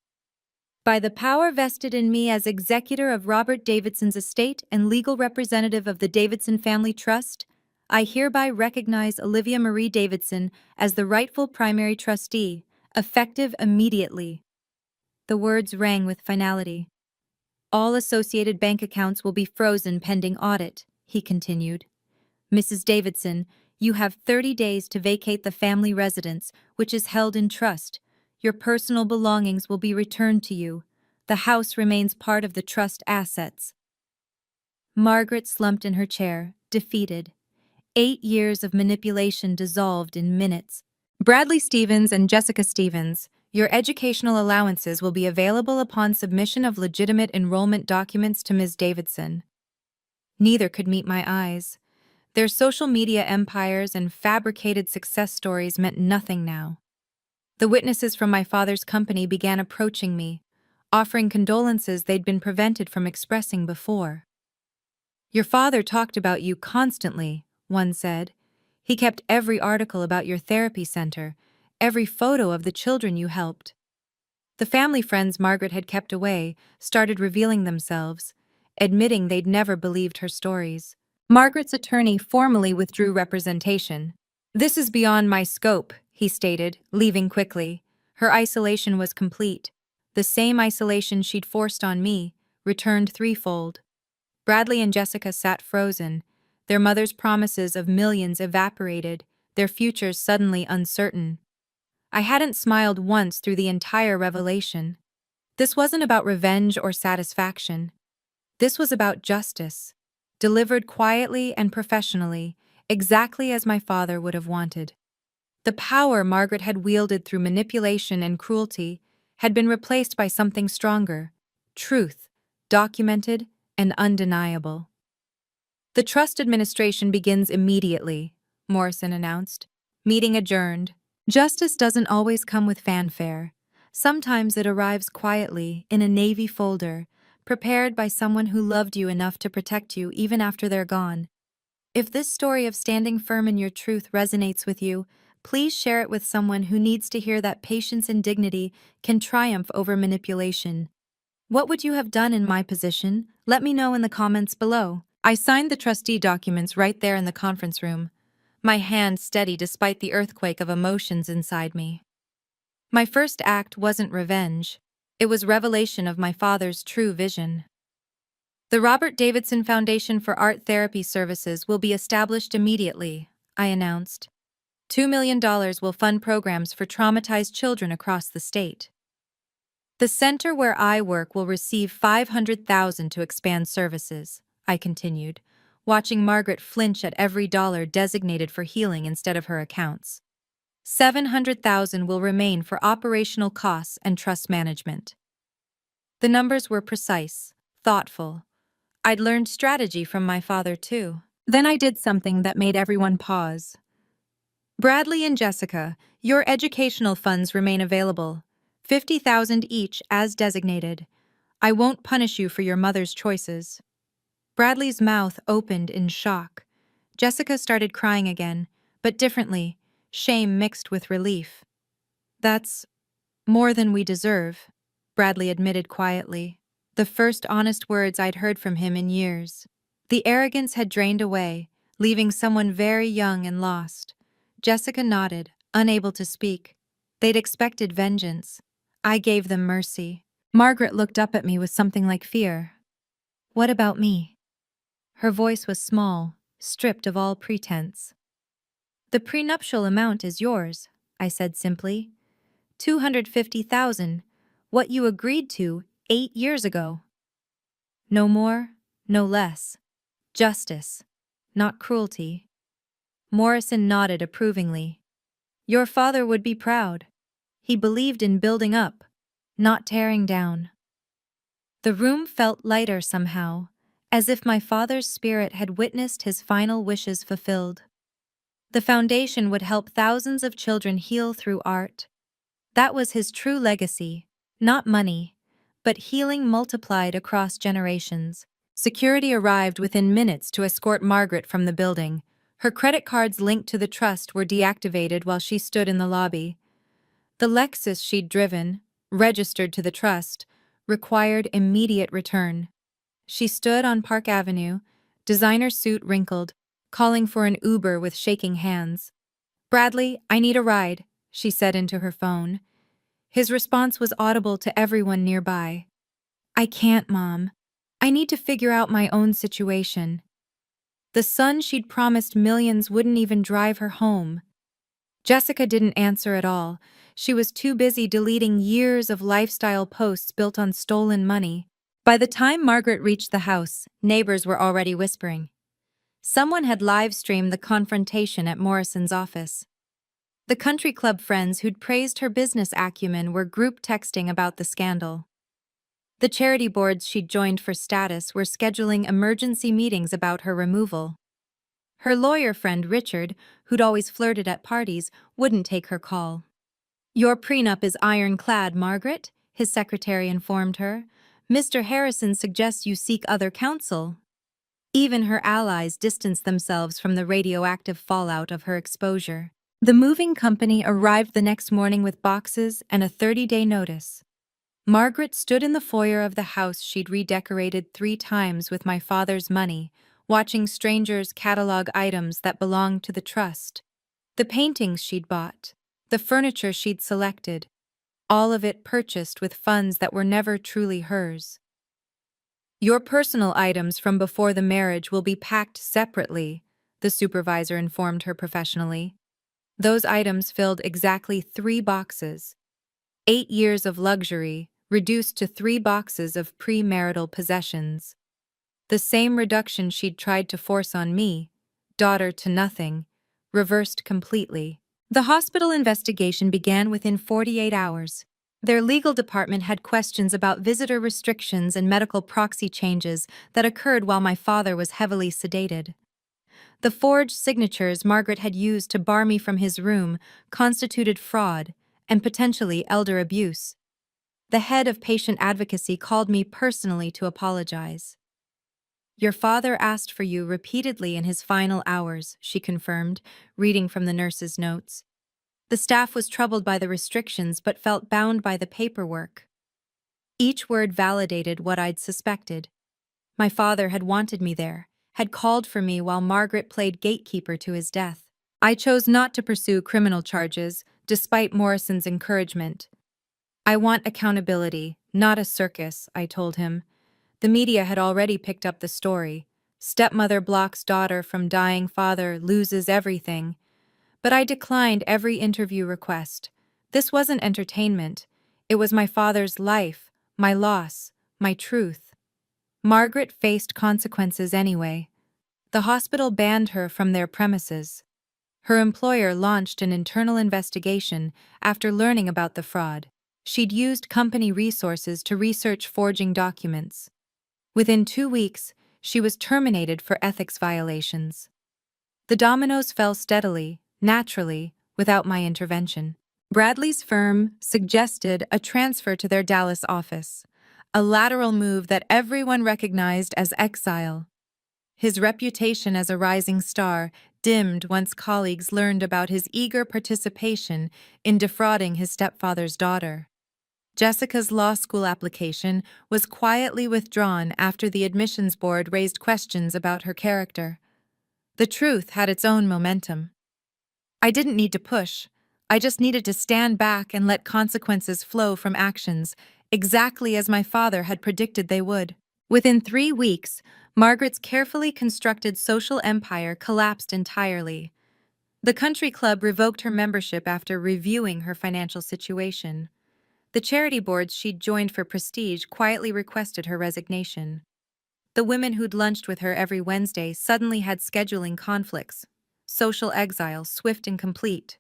By the power vested in me as executor of Robert Davidson's estate and legal representative of the Davidson Family Trust, I hereby recognize Olivia Marie Davidson as the rightful primary trustee, effective immediately. The words rang with finality. All associated bank accounts will be frozen pending audit, he continued. Mrs. Davidson, you have 30 days to vacate the family residence, which is held in trust. Your personal belongings will be returned to you. The house remains part of the trust assets. Margaret slumped in her chair, defeated. 8 years of manipulation dissolved in minutes. Bradley Stevens and Jessica Stevens, your educational allowances will be available upon submission of legitimate enrollment documents to Ms. Davidson. Neither could meet my eyes. Their social media empires and fabricated success stories meant nothing now. The witnesses from my father's company began approaching me, offering condolences they'd been prevented from expressing before. Your father talked about you constantly, one said. He kept every article about your therapy center, every photo of the children you helped. The family friends Margaret had kept away started revealing themselves, admitting they'd never believed her stories. Margaret's attorney formally withdrew representation. This is beyond my scope, he stated, leaving quickly. Her isolation was complete. The same isolation she'd forced on me, returned threefold. Bradley and Jessica sat frozen, their mother's promises of millions evaporated, their futures suddenly uncertain. I hadn't smiled once through the entire revelation. This wasn't about revenge or satisfaction. This was about justice, delivered quietly and professionally, exactly as my father would have wanted. The power Margaret had wielded through manipulation and cruelty had been replaced by something stronger, truth, documented and undeniable. The trust administration begins immediately, Morrison announced. Meeting adjourned. Justice doesn't always come with fanfare. Sometimes it arrives quietly in a Navy folder, prepared by someone who loved you enough to protect you even after they're gone. If this story of standing firm in your truth resonates with you, please share it with someone who needs to hear that patience and dignity can triumph over manipulation. What would you have done in my position? Let me know in the comments below. I signed the trustee documents right there in the conference room, my hand steady despite the earthquake of emotions inside me. My first act wasn't revenge. It was revelation of my father's true vision. The Robert Davidson Foundation for Art Therapy Services will be established immediately, I announced. $2 million will fund programs for traumatized children across the state. The center where I work will receive $500,000 to expand services, I continued, watching Margaret flinch at every dollar designated for healing instead of her accounts. $700,000 will remain for operational costs and trust management. The numbers were precise, thoughtful. I'd learned strategy from my father, too. Then I did something that made everyone pause. Bradley and Jessica, your educational funds remain available. $50,000 each as designated. I won't punish you for your mother's choices. Bradley's mouth opened in shock. Jessica started crying again, but differently, shame mixed with relief. That's more than we deserve, Bradley admitted quietly. The first honest words I'd heard from him in years. The arrogance had drained away, leaving someone very young and lost. Jessica nodded, unable to speak. They'd expected vengeance. I gave them mercy. Margaret looked up at me with something like fear. What about me? Her voice was small, stripped of all pretense. The prenuptial amount is yours, I said simply. $250,000, what you agreed to 8 years ago. No more, no less. Justice, not cruelty. Morrison nodded approvingly. Your father would be proud. He believed in building up, not tearing down. The room felt lighter somehow, as if my father's spirit had witnessed his final wishes fulfilled. The foundation would help thousands of children heal through art. That was his true legacy, not money, but healing multiplied across generations. Security arrived within minutes to escort Margaret from the building. Her credit cards linked to the trust were deactivated while she stood in the lobby. The Lexus she'd driven, registered to the trust, required immediate return. She stood on Park Avenue, designer suit wrinkled, calling for an Uber with shaking hands. Bradley, I need a ride, she said into her phone. His response was audible to everyone nearby. I can't, Mom. I need to figure out my own situation. The son she'd promised millions wouldn't even drive her home. Jessica didn't answer at all. She was too busy deleting years of lifestyle posts built on stolen money. By the time Margaret reached the house, neighbors were already whispering. Someone had live-streamed the confrontation at Morrison's office. The country club friends who'd praised her business acumen were group texting about the scandal. The charity boards she'd joined for status were scheduling emergency meetings about her removal. Her lawyer friend Richard, who'd always flirted at parties, wouldn't take her call. Your prenup is ironclad, Margaret, his secretary informed her. Mr. Harrison suggests you seek other counsel. Even her allies distanced themselves from the radioactive fallout of her exposure. The moving company arrived the next morning with boxes and a 30-day notice. Margaret stood in the foyer of the house she'd redecorated 3 times with my father's money, watching strangers catalog items that belonged to the trust. The paintings she'd bought, the furniture she'd selected, all of it purchased with funds that were never truly hers. Your personal items from before the marriage will be packed separately, the supervisor informed her professionally. Those items filled exactly 3 boxes. 8 years of luxury, reduced to 3 boxes of premarital possessions. The same reduction she'd tried to force on me, daughter to nothing, reversed completely. The hospital investigation began within 48 hours. Their legal department had questions about visitor restrictions and medical proxy changes that occurred while my father was heavily sedated. The forged signatures Margaret had used to bar me from his room constituted fraud and potentially elder abuse. The head of patient advocacy called me personally to apologize. Your father asked for you repeatedly in his final hours, she confirmed, reading from the nurse's notes. The staff was troubled by the restrictions but felt bound by the paperwork. Each word validated what I'd suspected. My father had wanted me there, had called for me while Margaret played gatekeeper to his death. I chose not to pursue criminal charges, despite Morrison's encouragement. I want accountability, not a circus, I told him. The media had already picked up the story. Stepmother blocks daughter from dying father, loses everything. But I declined every interview request. This wasn't entertainment. It was my father's life, my loss, my truth. Margaret faced consequences anyway. The hospital banned her from their premises. Her employer launched an internal investigation after learning about the fraud. She'd used company resources to research forging documents. Within 2 weeks, she was terminated for ethics violations. The dominoes fell steadily, naturally, without my intervention. Bradley's firm suggested a transfer to their Dallas office, a lateral move that everyone recognized as exile. His reputation as a rising star dimmed once colleagues learned about his eager participation in defrauding his stepfather's daughter. Jessica's law school application was quietly withdrawn after the admissions board raised questions about her character. The truth had its own momentum. I didn't need to push. I just needed to stand back and let consequences flow from actions, exactly as my father had predicted they would. Within 3 weeks, Margaret's carefully constructed social empire collapsed entirely. The country club revoked her membership after reviewing her financial situation. The charity boards she'd joined for prestige quietly requested her resignation. The women who'd lunched with her every Wednesday suddenly had scheduling conflicts. Social exile, swift and complete.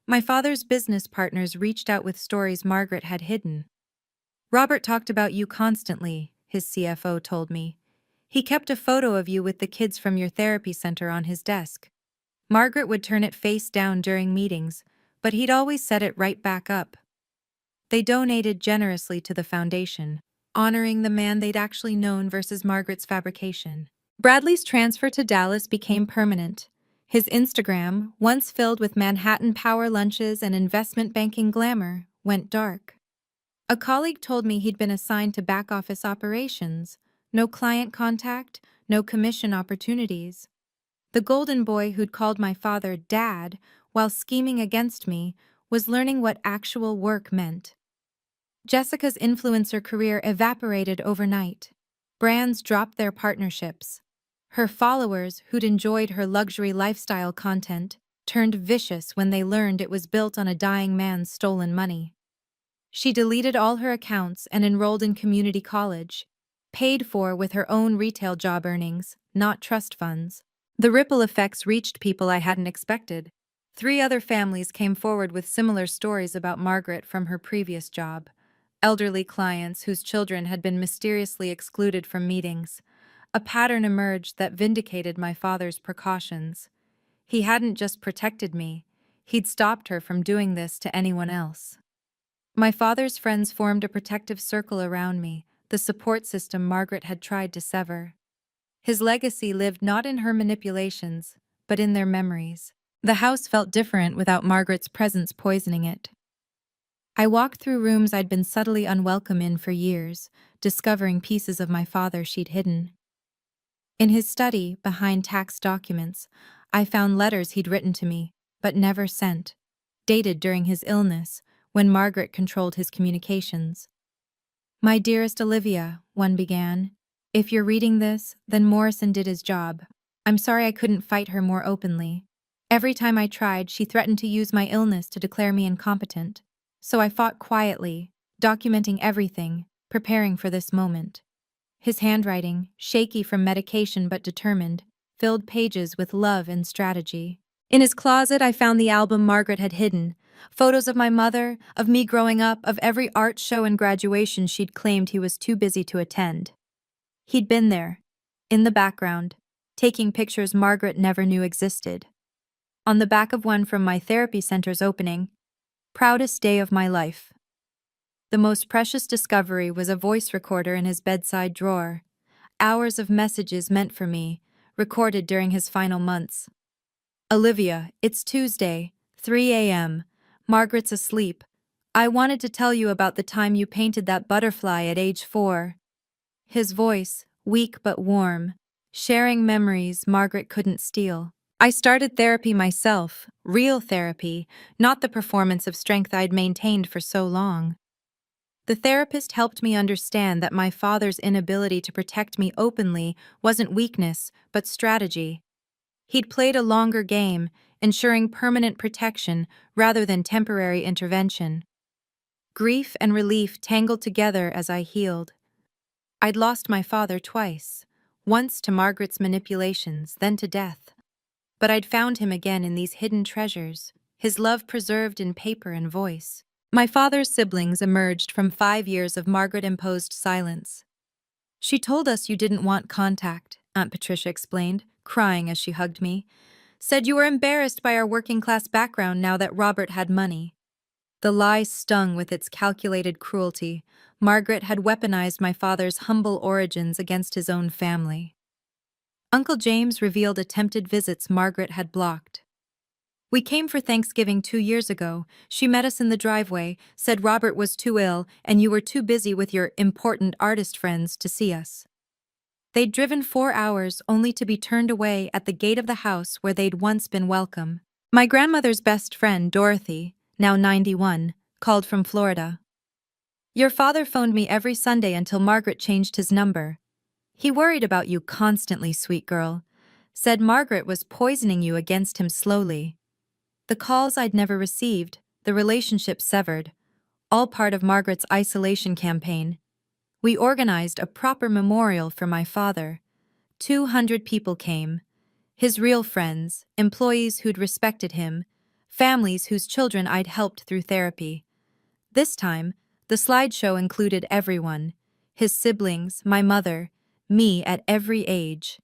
My father's business partners reached out with stories Margaret had hidden. Robert talked about you constantly, his CFO told me. He kept a photo of you with the kids from your therapy center on his desk. Margaret would turn it face down during meetings, but he'd always set it right back up. They donated generously to the foundation, honoring the man they'd actually known versus Margaret's fabrication. Bradley's transfer to Dallas became permanent. His Instagram, once filled with Manhattan power lunches and investment banking glamour, went dark. A colleague told me he'd been assigned to back-office operations. No client contact, no commission opportunities. The golden boy who'd called my father Dad while scheming against me was learning what actual work meant. Jessica's influencer career evaporated overnight. Brands dropped their partnerships. Her followers, who'd enjoyed her luxury lifestyle content, turned vicious when they learned it was built on a dying man's stolen money. She deleted all her accounts and enrolled in community college, paid for with her own retail job earnings, not trust funds. The ripple effects reached people I hadn't expected. 3 other families came forward with similar stories about Margaret from her previous job. Elderly clients whose children had been mysteriously excluded from meetings. A pattern emerged that vindicated my father's precautions. He hadn't just protected me, he'd stopped her from doing this to anyone else. My father's friends formed a protective circle around me, the support system Margaret had tried to sever. His legacy lived not in her manipulations, but in their memories. The house felt different without Margaret's presence poisoning it. I walked through rooms I'd been subtly unwelcome in for years, discovering pieces of my father she'd hidden. In his study, behind tax documents, I found letters he'd written to me, but never sent, dated during his illness, when Margaret controlled his communications. My dearest Olivia, one began, if you're reading this, then Morrison did his job. I'm sorry I couldn't fight her more openly. Every time I tried, she threatened to use my illness to declare me incompetent. So I fought quietly, documenting everything, preparing for this moment. His handwriting, shaky from medication but determined, filled pages with love and strategy. In his closet, I found the album Margaret had hidden, photos of my mother, of me growing up, of every art show and graduation she'd claimed he was too busy to attend. He'd been there, in the background, taking pictures Margaret never knew existed. On the back of one from my therapy center's opening, proudest day of my life. The most precious discovery was a voice recorder in his bedside drawer. Hours of messages meant for me, recorded during his final months. Olivia, it's Tuesday, 3 a.m. Margaret's asleep. I wanted to tell you about the time you painted that butterfly at age 4. His voice, weak but warm, sharing memories Margaret couldn't steal. I started therapy myself, real therapy, not the performance of strength I'd maintained for so long. The therapist helped me understand that my father's inability to protect me openly wasn't weakness, but strategy. He'd played a longer game, ensuring permanent protection rather than temporary intervention. Grief and relief tangled together as I healed. I'd lost my father twice, once to Margaret's manipulations, then to death. But I'd found him again in these hidden treasures, his love preserved in paper and voice. My father's siblings emerged from 5 years of Margaret-imposed silence. She told us you didn't want contact, Aunt Patricia explained, crying as she hugged me. Said you were embarrassed by our working-class background now that Robert had money. The lie stung with its calculated cruelty. Margaret had weaponized my father's humble origins against his own family. Uncle James revealed attempted visits Margaret had blocked. We came for Thanksgiving 2 years ago. She met us in the driveway, said Robert was too ill and you were too busy with your important artist friends to see us. They'd driven 4 hours only to be turned away at the gate of the house where they'd once been welcome. My grandmother's best friend, Dorothy, now 91, called from Florida. Your father phoned me every Sunday until Margaret changed his number. He worried about you constantly, sweet girl. Said Margaret was poisoning you against him slowly. The calls I'd never received, the relationship severed, all part of Margaret's isolation campaign. We organized a proper memorial for my father. 200 people came. His real friends, employees who'd respected him, families whose children I'd helped through therapy. This time, the slideshow included everyone, his siblings, my mother, me at every age.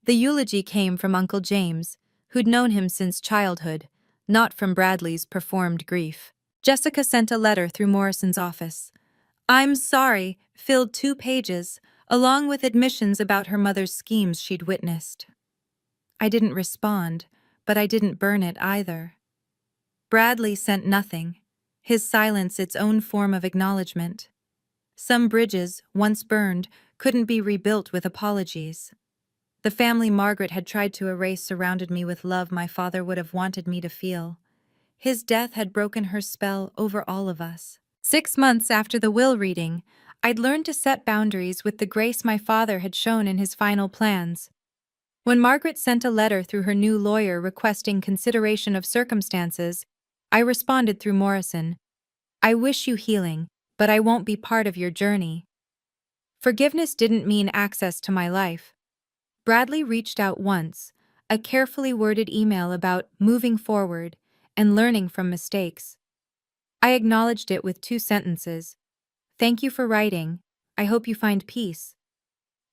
The eulogy came from Uncle James, who'd known him since childhood, not from Bradley's performed grief. Jessica sent a letter through Morrison's office. I'm sorry, filled 2 pages, along with admissions about her mother's schemes she'd witnessed. I didn't respond, but I didn't burn it either. Bradley sent nothing, his silence its own form of acknowledgement. Some bridges, once burned, couldn't be rebuilt with apologies. The family Margaret had tried to erase surrounded me with love my father would have wanted me to feel. His death had broken her spell over all of us. 6 months after the will reading, I'd learned to set boundaries with the grace my father had shown in his final plans. When Margaret sent a letter through her new lawyer requesting consideration of circumstances, I responded through Morrison. I wish you healing, but I won't be part of your journey. Forgiveness didn't mean access to my life. Bradley reached out once, a carefully worded email about moving forward and learning from mistakes. I acknowledged it with 2 sentences. Thank you for writing. I hope you find peace.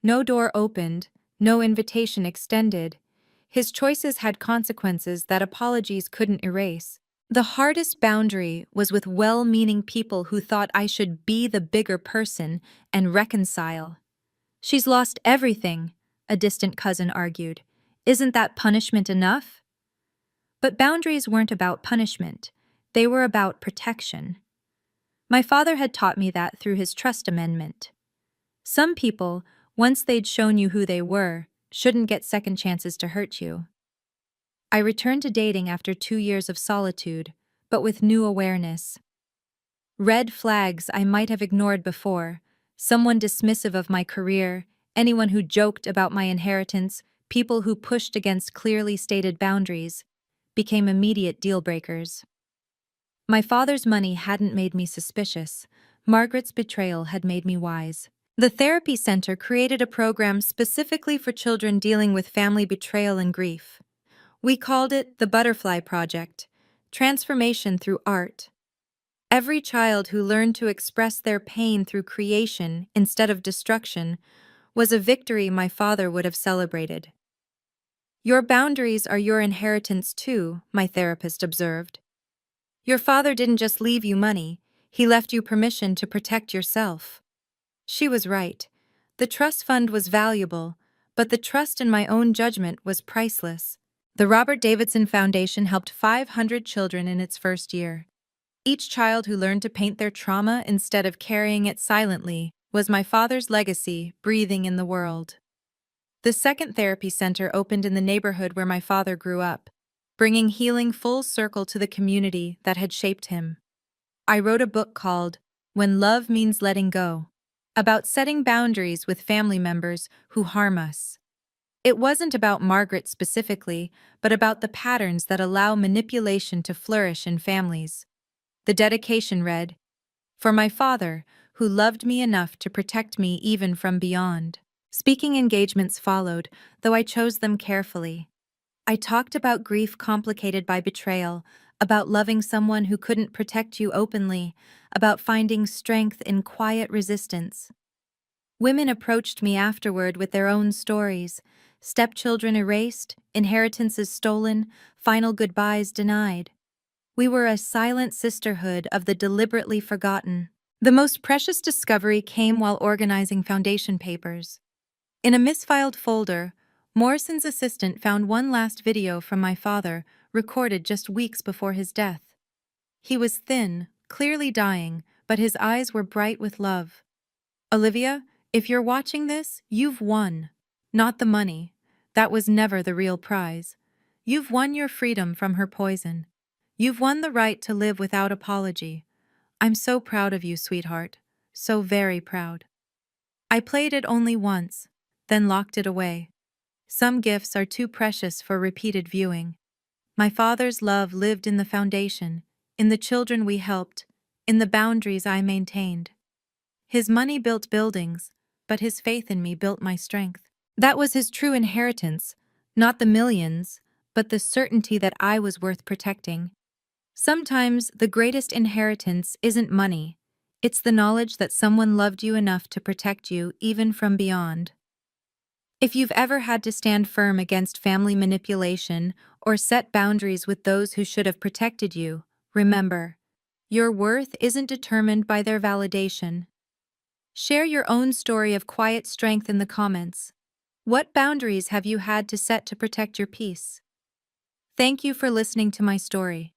No door opened, no invitation extended. His choices had consequences that apologies couldn't erase. The hardest boundary was with well-meaning people who thought I should be the bigger person and reconcile. She's lost everything, a distant cousin argued. Isn't that punishment enough? But boundaries weren't about punishment. They were about protection. My father had taught me that through his trust amendment. Some people, once they'd shown you who they were, shouldn't get second chances to hurt you. I returned to dating after 2 years of solitude, but with new awareness. Red flags I might have ignored before, someone dismissive of my career, anyone who joked about my inheritance, people who pushed against clearly stated boundaries, became immediate deal breakers. My father's money hadn't made me suspicious. Margaret's betrayal had made me wise. The therapy center created a program specifically for children dealing with family betrayal and grief. We called it the Butterfly Project, transformation through art. Every child who learned to express their pain through creation instead of destruction was a victory my father would have celebrated. Your boundaries are your inheritance too, my therapist observed. Your father didn't just leave you money, He left you permission to protect yourself. She was right. The trust fund was valuable, but the trust in my own judgment was priceless. The Robert Davidson Foundation helped 500 children in its first year. Each child who learned to paint their trauma instead of carrying it silently was my father's legacy breathing in the world. The second therapy center opened in the neighborhood where my father grew up, bringing healing full circle to the community that had shaped him. I wrote a book called When Love Means Letting Go, about setting boundaries with family members who harm us. It wasn't about Margaret specifically, but about the patterns that allow manipulation to flourish in families. The dedication read, "For my father, who loved me enough to protect me even from beyond." Speaking engagements followed, though I chose them carefully. I talked about grief complicated by betrayal, about loving someone who couldn't protect you openly, about finding strength in quiet resistance. Women approached me afterward with their own stories: stepchildren erased, inheritances stolen, final goodbyes denied. We were a silent sisterhood of the deliberately forgotten. The most precious discovery came while organizing foundation papers. In a misfiled folder, Morrison's assistant found one last video from my father, recorded just weeks before his death. He was thin, clearly dying, but his eyes were bright with love. "Olivia, if you're watching this, you've won. Not the money. That was never the real prize. You've won your freedom from her poison. You've won the right to live without apology. I'm so proud of you, sweetheart. So very proud." I played it only once, then locked it away. Some gifts are too precious for repeated viewing. My father's love lived in the foundation, in the children we helped, in the boundaries I maintained. His money built buildings, but his faith in me built my strength. That was his true inheritance, not the millions, but the certainty that I was worth protecting. Sometimes the greatest inheritance isn't money. It's the knowledge that someone loved you enough to protect you even from beyond. If you've ever had to stand firm against family manipulation or set boundaries with those who should have protected you, remember, your worth isn't determined by their validation. Share your own story of quiet strength in the comments. What boundaries have you had to set to protect your peace? Thank you for listening to my story.